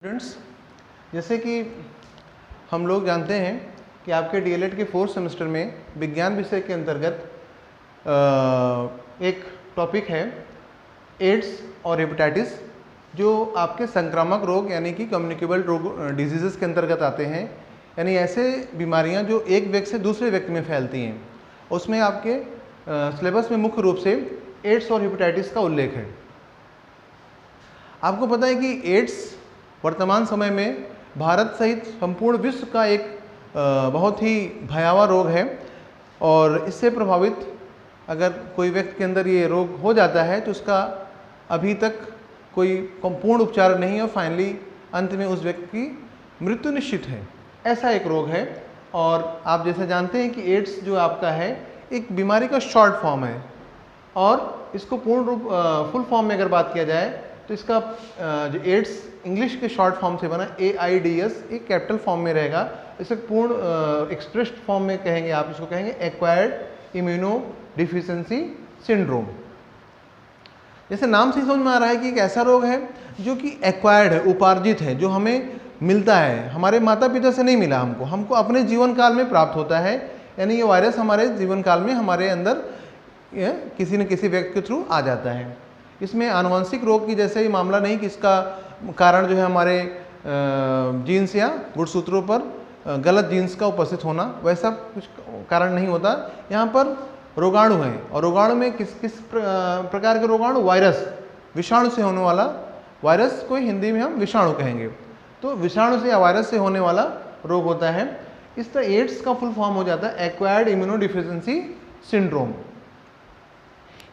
Students, जैसे कि हम लोग जानते हैं कि आपके डीएलएड के 4th सेमेस्टर में विज्ञान विषय के अंतर्गत एक टॉपिक है एड्स और हेपेटाइटिस, जो आपके संक्रामक रोग यानी कि कम्युनिकेबल रोग डिजीज़ के अंतर्गत आते हैं। यानी ऐसे बीमारियां जो एक व्यक्ति से दूसरे व्यक्ति में फैलती हैं। उसमें आपके सिलेबस में मुख्य रूप से एड्स और हेपेटाइटिस का उल्लेख है। आपको पता है कि एड्स वर्तमान समय में भारत सहित संपूर्ण विश्व का एक बहुत ही भयावह रोग है, और इससे प्रभावित अगर कोई व्यक्ति के अंदर ये रोग हो जाता है तो उसका अभी तक कोई पूर्ण उपचार नहीं है और फाइनली अंत में उस व्यक्ति की मृत्यु निश्चित है। ऐसा एक रोग है। और आप जैसे जानते हैं कि एड्स जो आपका है एक बीमारी का शॉर्ट फॉर्म है, और इसको पूर्ण रूप फुल फॉर्म में अगर बात किया जाए तो इसका जो एड्स इंग्लिश के शॉर्ट फॉर्म से बना AIDS एक कैपिटल फॉर्म में रहेगा। इसे पूर्ण एक्सप्रेस्ड फॉर्म में कहेंगे, आप इसको कहेंगे एक्वायर्ड इम्यूनो डिफिशिएंसी सिंड्रोम। जैसे नाम से समझ में आ रहा है कि एक ऐसा रोग है जो कि एक्वायर्ड है, उपार्जित है, जो हमें मिलता है, हमारे माता पिता से नहीं मिला, हमको अपने जीवन काल में प्राप्त होता है। यानी ये वायरस हमारे जीवन काल में हमारे अंदर किसी न किसी व्यक्ति के थ्रू आ जाता है। इसमें आनुवंशिक रोग की जैसे ही मामला नहीं कि इसका कारण जो है हमारे जीन्स या गुणसूत्रों पर गलत जीन्स का उपस्थित होना, वैसा कुछ कारण नहीं होता। यहाँ पर रोगाणु हैं, और रोगाणु में किस प्रकार के रोगाणु, वायरस, विषाणु से होने वाला वायरस को हिंदी में हम विषाणु कहेंगे। तो विषाणु से या वायरस से होने वाला रोग होता है। इस तरह एड्स का फुल फॉर्म हो जाता है एक्वायर्ड इम्यूनो डिफिशिएंसी सिंड्रोम।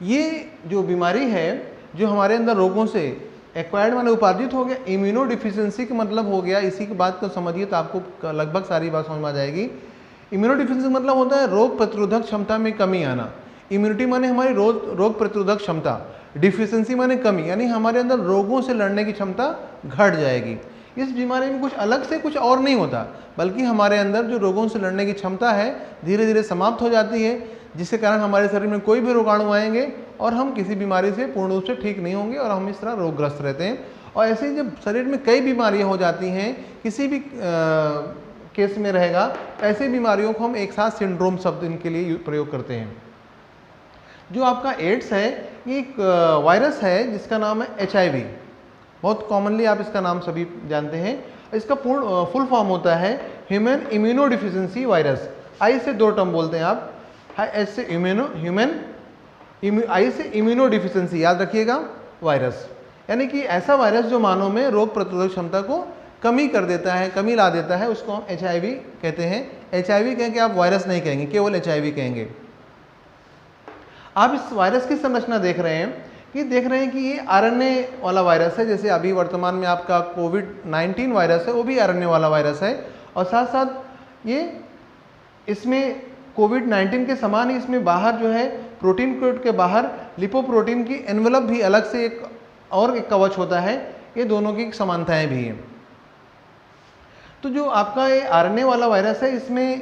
ये जो बीमारी है जो हमारे अंदर रोगों से एक्वायर्ड माने उपार्जित हो गया, इम्यूनो डिफिशिएंसी का मतलब हो गया, इसी की बात को समझिए तो आपको लगभग सारी बात समझ में आ जाएगी। इम्यूनो डिफिशिएंसी मतलब होता है रोग प्रतिरोधक क्षमता में कमी आना। इम्यूनिटी माने हमारी रोग प्रतिरोधक क्षमता, डिफिशिएंसी माने कमी, यानी हमारे अंदर रोगों से लड़ने की क्षमता घट जाएगी। इस बीमारी में कुछ अलग से कुछ और नहीं होता, बल्कि हमारे अंदर जो रोगों से लड़ने की क्षमता है धीरे धीरे समाप्त हो जाती है, जिसके कारण हमारे शरीर में कोई भी रोगाणु आएंगे और हम किसी बीमारी से पूर्ण रूप से ठीक नहीं होंगे और हम इस तरह रोगग्रस्त रहते हैं। और ऐसे ही जब शरीर में कई बीमारियां हो जाती हैं, किसी भी केस में रहेगा, ऐसी बीमारियों को हम एक साथ सिंड्रोम शब्द इनके लिए प्रयोग करते हैं। जो आपका एड्स है ये एक वायरस है जिसका नाम है HIV। बहुत कॉमनली आप इसका नाम सभी जानते हैं। इसका पूर्ण फुल फॉर्म होता है ह्यूमन इम्यूनो डिफिशिएंसी वायरस। आई से दो टर्म बोलते हैं आप, एच से आई से इम्यूनो डिफिशिएंसी, याद रखिएगा, वायरस। यानी कि ऐसा वायरस जो मानव में रोग प्रतिरोधक क्षमता को कमी कर देता है, कमी ला देता है, उसको हम HIV कहते हैं। HIV कहेंगे, आप वायरस नहीं कहेंगे, केवल HIV कहेंगे। आप इस वायरस की संरचना देख रहे हैं कि ये RNA वाला वायरस है। जैसे अभी वर्तमान में आपका कोविड-19 वायरस है, वो भी RNA वाला वायरस है। और साथ साथ ये इसमें कोविड-19 के समान ही इसमें बाहर जो है प्रोटीन कोट के बाहर लिपोप्रोटीन की एनवेलप भी अलग से एक कवच होता है। ये दोनों की समानताएं भी हैं। तो जो आपका ये RNA वाला वायरस है, इसमें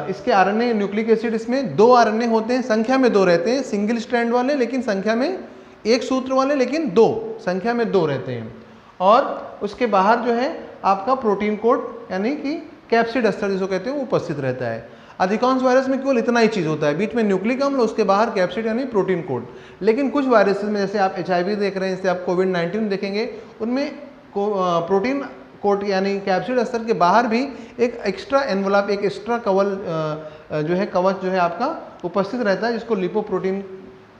इसके RNA न्यूक्लिक एसिड, इसमें 2 RNA होते हैं, संख्या में 2 रहते हैं, सिंगल स्ट्रैंड वाले, लेकिन संख्या में एक सूत्र वाले, लेकिन 2 संख्या में 2 रहते हैं। और उसके बाहर जो है आपका प्रोटीन कोट यानी कि कैप्सिड अस्तर जिसको कहते हैं वो उपस्थित रहता है। अधिकांश वायरस में केवल इतना ही चीज़ होता है, बीच में न्यूक्लिक अम्ल, उसके बाहर कैप्सिड यानी प्रोटीन कोट। लेकिन कुछ वायरसेस में, जैसे आप HIV देख रहे हैं, जैसे आप कोविड-19 देखेंगे, उनमें प्रोटीन कोट यानी कैप्सिड अस्तर के बाहर भी एक एक्स्ट्रा एनवलप, एक एक्स्ट्रा कवच जो है आपका उपस्थित रहता है, जिसको लिपोप्रोटीन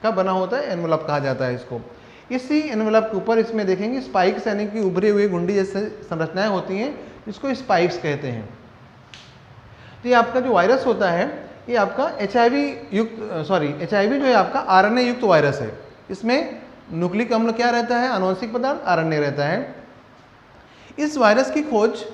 का बना होता है, एनवलप कहा जाता है इसको। इसी एनवलप के ऊपर इसमें देखेंगे स्पाइक्स यानी कि उभरे हुए गुंडी जैसे संरचनाएं होती हैं, जिसको स्पाइक्स कहते हैं। तो ये आपका जो वायरस होता है ये आपका HIV जो है आपका RNA युक्त वायरस है। इसमें न्यूक्लिक अम्ल क्या रहता है, आनुवंशिक पदार्थ RNA रहता है। इस वायरस की खोज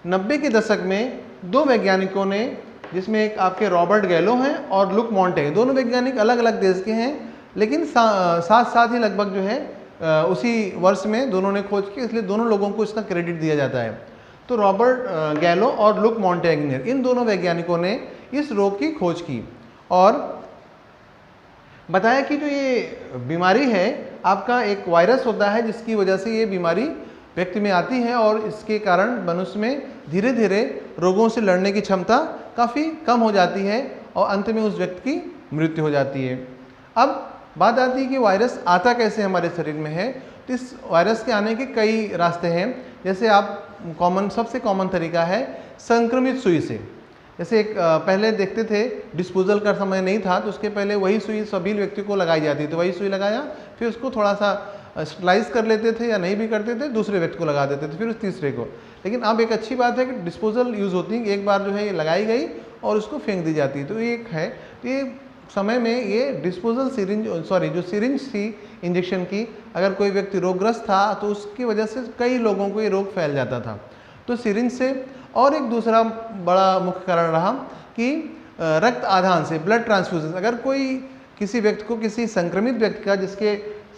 90 के दशक में 2 वैज्ञानिकों ने, जिसमें एक आपके रॉबर्ट गैलो हैं और लुक मॉन्टे, दोनों वैज्ञानिक अलग अलग देश के हैं, लेकिन साथ ही लगभग जो है उसी वर्ष में दोनों ने खोज की, इसलिए दोनों लोगों को इसका क्रेडिट दिया जाता है। तो रॉबर्ट गैलो और लुक मॉन्टेग्नियर, इन दोनों वैज्ञानिकों ने इस रोग की खोज की और बताया कि जो ये बीमारी है आपका एक वायरस होता है, जिसकी वजह से ये बीमारी व्यक्ति में आती है और इसके कारण मनुष्य में धीरे धीरे रोगों से लड़ने की क्षमता काफ़ी कम हो जाती है और अंत में उस व्यक्ति की मृत्यु हो जाती है। अब बात आती है कि वायरस आता कैसे हमारे शरीर में है। तो इस वायरस के आने के कई रास्ते हैं। जैसे आप सबसे कॉमन तरीका है संक्रमित सुई से। जैसे एक पहले देखते थे डिस्पोजल का समय नहीं था, तो उसके पहले वही सुई सभी व्यक्ति को लगाई जाती, तो वही सुई लगाया, फिर उसको थोड़ा सा स्टलाइज कर लेते थे या नहीं भी करते थे, दूसरे व्यक्ति को लगा देते थे, फिर उस तीसरे को। लेकिन अब एक अच्छी बात है कि डिस्पोजल यूज़ होती है, एक बार जो है ये लगाई गई और उसको फेंक दी जाती है। तो ये एक है, तो ये समय में ये डिस्पोजल जो सिरिंज थी इंजेक्शन की, अगर कोई व्यक्ति रोगग्रस्त था तो उसकी वजह से कई लोगों को ये रोग फैल जाता था। तो सिरिंज से, और एक दूसरा बड़ा मुख्य कारण रहा कि रक्त आधान से, ब्लड ट्रांसफ्यूजन। अगर कोई किसी व्यक्ति को, किसी संक्रमित व्यक्ति का जिसके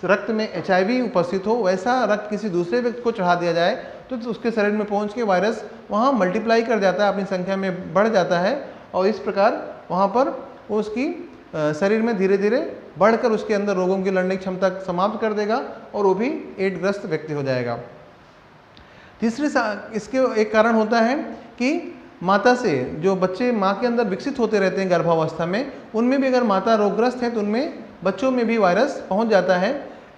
रक्त में HIV उपस्थित हो, वैसा रक्त किसी दूसरे व्यक्ति को चढ़ा दिया जाए तो उसके शरीर में पहुंच के वायरस वहाँ मल्टीप्लाई कर जाता है, अपनी संख्या में बढ़ जाता है और इस प्रकार वहाँ पर वो उसकी शरीर में धीरे धीरे बढ़कर उसके अंदर रोगों की लड़ने की क्षमता समाप्त कर देगा और वो भी एड्सग्रस्त व्यक्ति हो जाएगा। तीसरे इसके एक कारण होता है कि माता से जो बच्चे माँ के अंदर विकसित होते रहते हैं गर्भावस्था में, उनमें भी अगर माता रोगग्रस्त है तो उनमें बच्चों में भी वायरस पहुंच जाता है।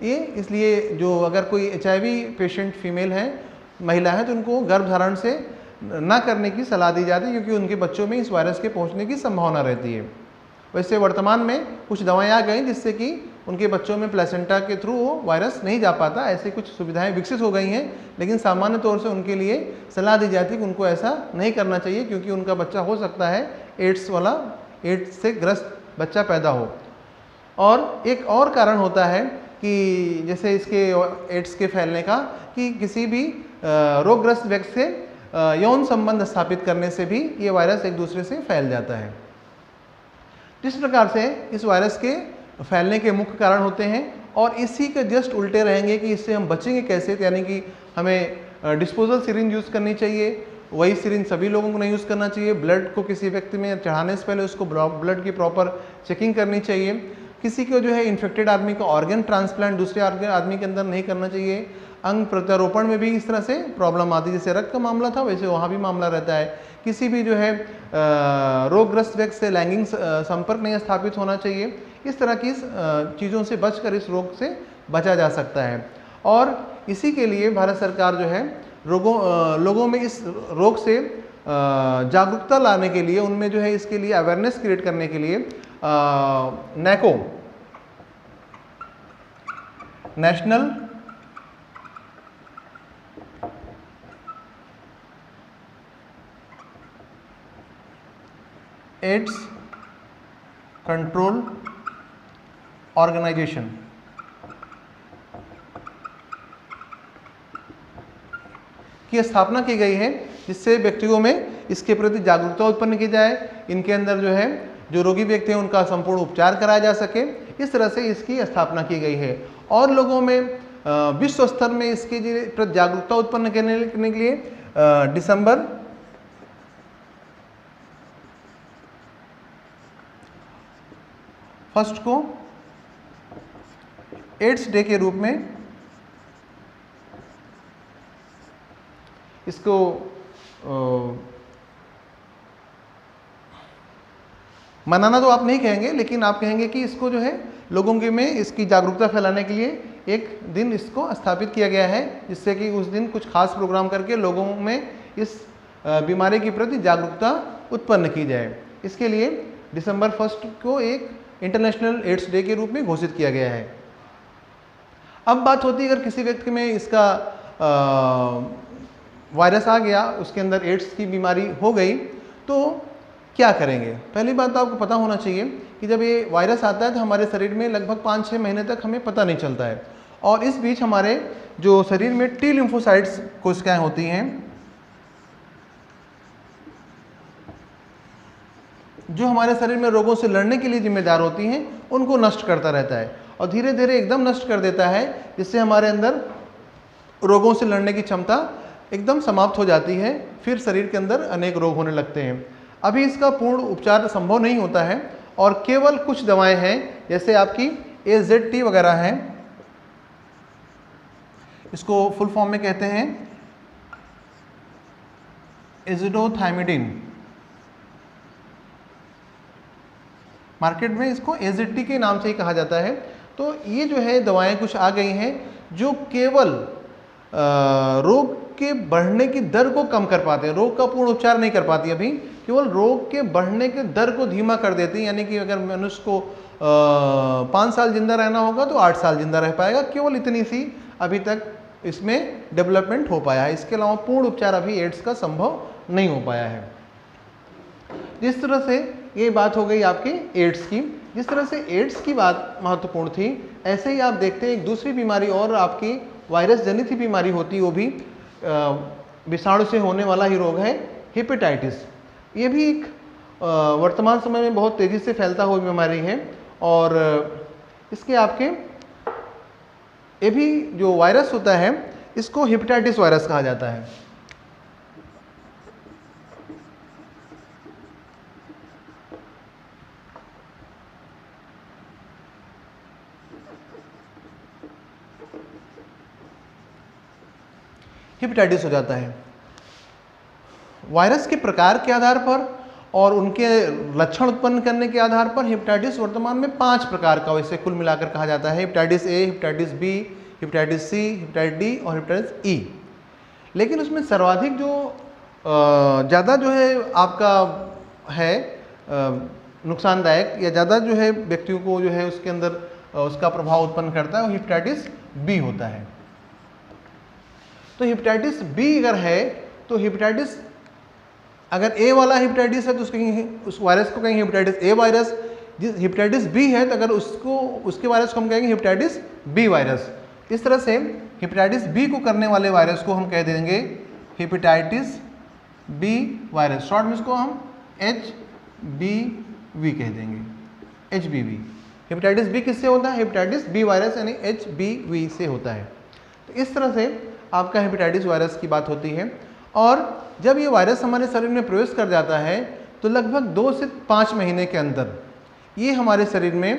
ये इसलिए जो अगर कोई HIV पेशेंट फीमेल है, महिला है, तो उनको गर्भधारण से ना करने की सलाह दी जाती है, क्योंकि उनके बच्चों में इस वायरस के पहुंचने की संभावना रहती है। वैसे वर्तमान में कुछ दवाएं आ गई जिससे कि उनके बच्चों में प्लेसेंटा के थ्रू वो वायरस नहीं जा पाता, ऐसी कुछ सुविधाएं विकसित हो गई हैं, लेकिन सामान्य तौर से उनके लिए सलाह दी जाती है कि उनको ऐसा नहीं करना चाहिए, क्योंकि उनका बच्चा हो सकता है एड्स से ग्रस्त बच्चा पैदा हो। और एक और कारण होता है कि जैसे इसके एड्स के फैलने का, कि किसी भी रोगग्रस्त व्यक्ति से यौन संबंध स्थापित करने से भी ये वायरस एक दूसरे से फैल जाता है। इस प्रकार से इस वायरस के फैलने के मुख्य कारण होते हैं और इसी के जस्ट उल्टे रहेंगे कि इससे हम बचेंगे कैसे। यानी कि हमें डिस्पोजल सिरिंज यूज़ करनी चाहिए, वही सिरिंज सभी लोगों को नहीं यूज़ करना चाहिए। ब्लड को किसी व्यक्ति में चढ़ाने से पहले उसको ब्लड की प्रॉपर चेकिंग करनी चाहिए। किसी को जो है इन्फेक्टेड आदमी का ऑर्गन ट्रांसप्लांट दूसरे आदमी के अंदर नहीं करना चाहिए। अंग प्रत्यारोपण में भी इस तरह से प्रॉब्लम आती है, जैसे रक्त का मामला था वैसे वहाँ भी मामला रहता है। किसी भी जो है रोगग्रस्त व्यक्ति से लैंगिक संपर्क नहीं स्थापित होना चाहिए। इस तरह की चीज़ों से बचकर इस रोग से बचा जा सकता है। और इसी के लिए भारत सरकार जो है लोगों में इस रोग से जागरूकता लाने के लिए, उनमें जो है इसके लिए अवेयरनेस क्रिएट करने के लिए NACO, national AIDS control organisation की स्थापना की गई है, जिससे व्यक्तियों में इसके प्रति जागरूकता उत्पन्न की जाए, इनके अंदर जो है जो रोगी व्यक्ति हैं उनका संपूर्ण उपचार कराया जा सके। इस तरह से इसकी स्थापना की गई है और लोगों में विश्व स्तर में इसके प्रति जागरूकता उत्पन्न करने के लिए दिसंबर 1 को एड्स डे के रूप में इसको मनाना तो आप नहीं कहेंगे, लेकिन आप कहेंगे कि इसको जो है लोगों के में इसकी जागरूकता फैलाने के लिए एक दिन इसको स्थापित किया गया है, जिससे कि उस दिन कुछ खास प्रोग्राम करके लोगों में इस बीमारी के प्रति जागरूकता उत्पन्न की जाए। इसके लिए दिसंबर 1 को एक इंटरनेशनल एड्स डे के रूप में घोषित किया गया है। अब बात होती है अगर किसी व्यक्ति में इसका वायरस आ गया, उसके अंदर एड्स की बीमारी हो गई, तो क्या करेंगे। पहली बात तो आपको पता होना चाहिए कि जब ये वायरस आता है तो हमारे शरीर में लगभग 5-6 महीने तक हमें पता नहीं चलता है, और इस बीच हमारे जो शरीर में टी लिम्फोसाइट्स कोशिकाएं होती हैं जो हमारे शरीर में रोगों से लड़ने के लिए जिम्मेदार होती हैं, उनको नष्ट करता रहता है और धीरे धीरे एकदम नष्ट कर देता है, जिससे हमारे अंदर रोगों से लड़ने की क्षमता एकदम समाप्त हो जाती है। फिर शरीर के अंदर अनेक रोग होने लगते हैं। अभी इसका पूर्ण उपचार संभव नहीं होता है और केवल कुछ दवाएं हैं, जैसे आपकी AZT वगैरह हैं, इसको फुल फॉर्म में कहते हैं एजिडोथाइमिडिन। मार्केट में इसको एजिटी के नाम से ही कहा जाता है। तो ये जो है दवाएं कुछ आ गई हैं जो केवल रोग के बढ़ने की दर को कम कर पाते हैं, रोग का पूर्ण उपचार नहीं कर पाती अभी, केवल रोग के बढ़ने के दर को धीमा कर देती है। यानी कि अगर मनुष्य को 5 साल जिंदा रहना होगा तो 8 साल जिंदा रह पाएगा, केवल इतनी सी अभी तक इसमें डेवलपमेंट हो पाया है। इसके अलावा पूर्ण उपचार अभी एड्स का संभव नहीं हो पाया है। जिस तरह से ये बात हो गई आपकी एड्स की, जिस तरह से एड्स की बात महत्वपूर्ण थी, ऐसे ही आप देखते हैं एक दूसरी बीमारी और आपकी वायरस जनित ही बीमारी होती है, वो भी विषाणु से होने वाला ही रोग है, हेपेटाइटिस। ये भी एक वर्तमान समय में बहुत तेज़ी से फैलता हुआ बीमारी है और इसके आपके ये भी जो वायरस होता है इसको हेपेटाइटिस वायरस कहा जाता है। हेपेटाइटिस हो जाता है वायरस के प्रकार के आधार पर और उनके लक्षण उत्पन्न करने के आधार पर। हेपेटाइटिस वर्तमान में 5 प्रकार का वैसे कुल मिलाकर कहा जाता है, hepatitis A, hepatitis B, hepatitis C, hepatitis D और हेपेटाइटिस ई। लेकिन उसमें सर्वाधिक जो ज़्यादा जो है आपका है नुकसानदायक या ज़्यादा जो है व्यक्तियों को जो है उसके अंदर उसका प्रभाव उत्पन्न करता है, वो हेपेटाइटिस बी होता है। तो हेपेटाइटिस बी अगर है तो हेपेटाइटिस, अगर ए वाला हेपेटाइटिस है तो उस वायरस को कहेंगे हेपेटाइटिस ए वायरस। जिस हेपेटाइटिस बी है तो अगर उसके वायरस को हम कहेंगे हेपेटाइटिस बी वायरस। इस तरह से हेपेटाइटिस बी को करने वाले वायरस को हम कह देंगे हेपेटाइटिस बी वायरस। शॉर्ट में इसको हम HBV कह देंगे, HBV। हेपेटाइटिस बी किससे होता है? हेपेटाइटिस बी वायरस यानी HBV से होता है। तो इस तरह से आपका हेपेटाइटिस वायरस की बात होती है। और जब ये वायरस हमारे शरीर में प्रवेश कर जाता है तो लगभग 2 से 5 महीने के अंदर ये हमारे शरीर में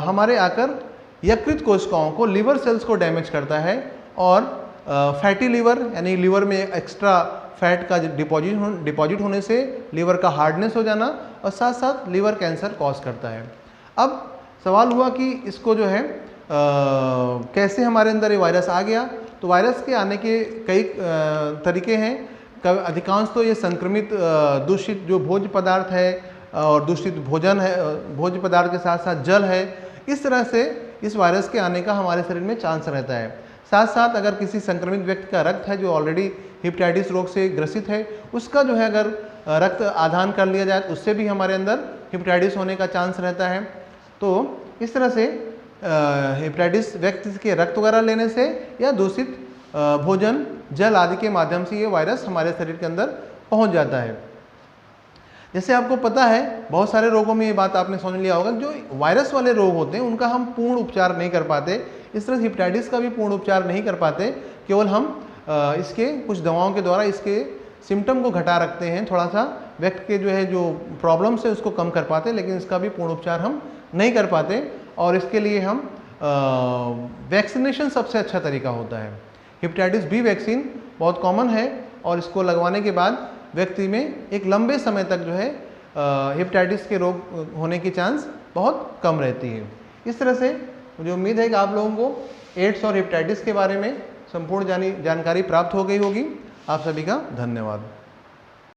हमारे आकर यकृत कोशिकाओं को, लिवर सेल्स को डैमेज करता है और फैटी लिवर यानी लिवर में एक्स्ट्रा फैट का डिपॉजिट होने से लिवर का हार्डनेस हो जाना और साथ साथ लिवर कैंसर कॉज करता है। अब सवाल हुआ कि इसको जो है कैसे हमारे अंदर ये वायरस आ गया। तो वायरस के आने के कई तरीके हैं। अधिकांश तो ये संक्रमित दूषित जो भोज्य पदार्थ है और दूषित भोजन है, भोज्य पदार्थ के साथ साथ जल है, इस तरह से इस वायरस के आने का हमारे शरीर में चांस रहता है। साथ साथ अगर किसी संक्रमित व्यक्ति का रक्त है जो ऑलरेडी हेपेटाइटिस रोग से ग्रसित है, उसका जो है अगर रक्त आदान कर लिया जाए तो उससे भी हमारे अंदर हेपेटाइटिस होने का चांस रहता है। तो इस तरह से हेपेटाइटिस व्यक्ति के रक्त वगैरह लेने से या दूषित भोजन, जल आदि के माध्यम से ये वायरस हमारे शरीर के अंदर पहुंच जाता है। जैसे आपको पता है बहुत सारे रोगों में ये बात आपने समझ लिया होगा, जो वायरस वाले रोग होते हैं उनका हम पूर्ण उपचार नहीं कर पाते। इस तरह हेपेटाइटिस का भी पूर्ण उपचार नहीं कर पाते, केवल हम इसके कुछ दवाओं के द्वारा इसके सिम्टम को घटा रखते हैं, थोड़ा सा व्यक्ति के जो है जो प्रॉब्लम्स है उसको कम कर पाते हैं, लेकिन इसका भी पूर्ण उपचार हम नहीं कर पाते। और इसके लिए हम वैक्सीनेशन सबसे अच्छा तरीका होता है। हेपेटाइटिस बी वैक्सीन बहुत कॉमन है और इसको लगवाने के बाद व्यक्ति में एक लंबे समय तक जो है हेपेटाइटिस के रोग होने की चांस बहुत कम रहती है। इस तरह से मुझे उम्मीद है कि आप लोगों को एड्स और हेपेटाइटिस के बारे में संपूर्ण जानकारी प्राप्त हो गई होगी। आप सभी का धन्यवाद।